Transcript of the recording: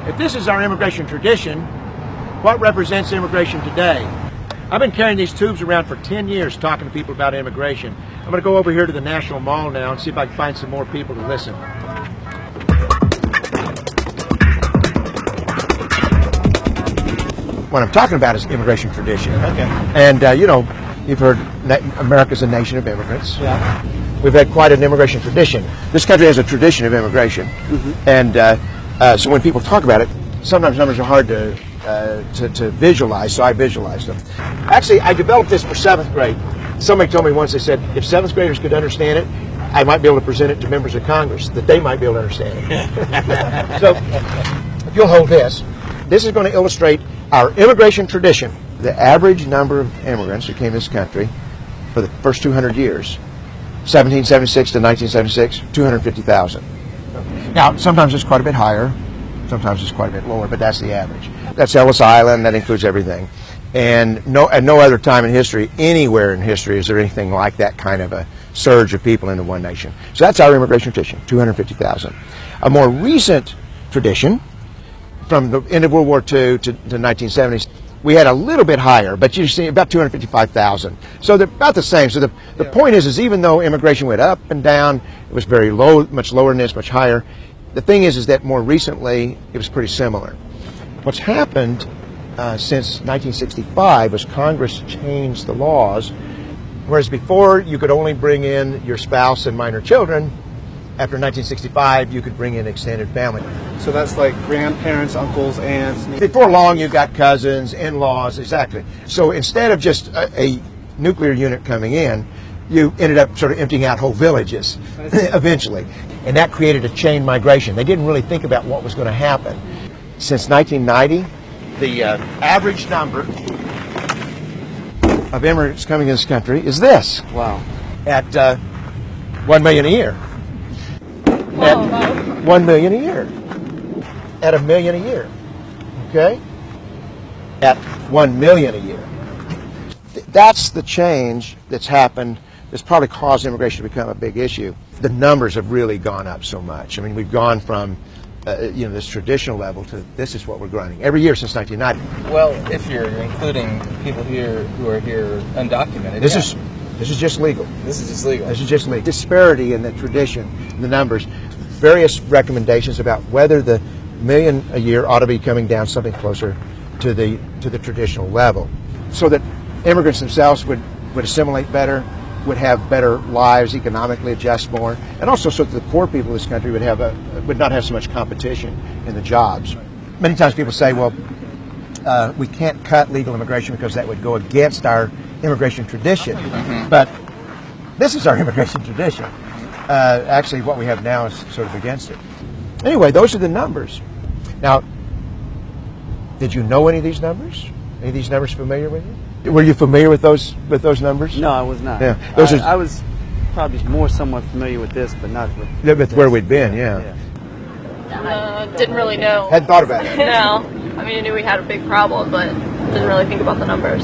If this is our immigration tradition, what represents immigration today? I've been carrying these tubes around for 10 years talking to people about immigration. I'm going to go over here to the National Mall now and see if I can find some more people to listen. What I'm talking about is immigration tradition. Okay. And, you've heard America's a nation of immigrants. Yeah. We've had quite an immigration tradition. This country has a tradition of immigration. Mm-hmm. And so when people talk about it, sometimes numbers are hard to visualize, so I visualize them. Actually, I developed this for 7th grade. Somebody told me once, they said, if 7th graders could understand it, I might be able to present it to members of Congress, that they might be able to understand it. So, if you'll hold this is going to illustrate our immigration tradition. The average number of immigrants who came to this country for the first 200 years, 1776 to 1976, 250,000. Now, sometimes it's quite a bit higher, sometimes it's quite a bit lower, but that's the average. That's Ellis Island, that includes everything. And at no other time in history, anywhere in history, is there anything like that kind of a surge of people into one nation. So that's our immigration tradition, 250,000. A more recent tradition, from the end of World War II to the 1970s, we had a little bit higher, but you see about 255,000. So they're about the same. So the point is even though immigration went up and down, it was very low, much lower than this, much higher. The thing is that more recently, it was pretty similar. What's happened since 1965 was Congress changed the laws, whereas before you could only bring in your spouse and minor children. After 1965, you could bring in extended family. So that's like grandparents, uncles, aunts. Before long, you got cousins, in-laws, exactly. So instead of just a nuclear unit coming in, you ended up sort of emptying out whole villages eventually. And that created a chain migration. They didn't really think about what was going to happen. Since 1990, the average number of immigrants coming in this country is this. Wow. At 1 million a year. At 1 million a year. At $1 million a year. Okay? At 1 million a year. That's the change that's happened that's probably caused immigration to become a big issue. The numbers have really gone up so much. I mean, we've gone from this traditional level to this is what we're growing every year since 1990. Well, if you're including people here who are here undocumented. This is just legal. This is just legal. This is just legal. Disparity in the tradition, in the numbers, various recommendations about whether the million a year ought to be coming down something closer to the traditional level, so that immigrants themselves would assimilate better, would have better lives, economically adjust more, and also so that the poor people of this country would not have so much competition in the jobs. Many times people say, well, we can't cut legal immigration because that would go against our immigration tradition. Mm-hmm. But this is our immigration tradition. Actually, what we have now is sort of against it. Anyway, those are the numbers. Now, did you know any of these numbers? Any of these numbers familiar with you? Were you familiar with those numbers? No, I was not. Yeah, I was probably more somewhat familiar with this, but not with where we'd been. Yeah. Didn't really know. Hadn't thought about it. No. I mean, I knew we had a big problem, but didn't really think about the numbers.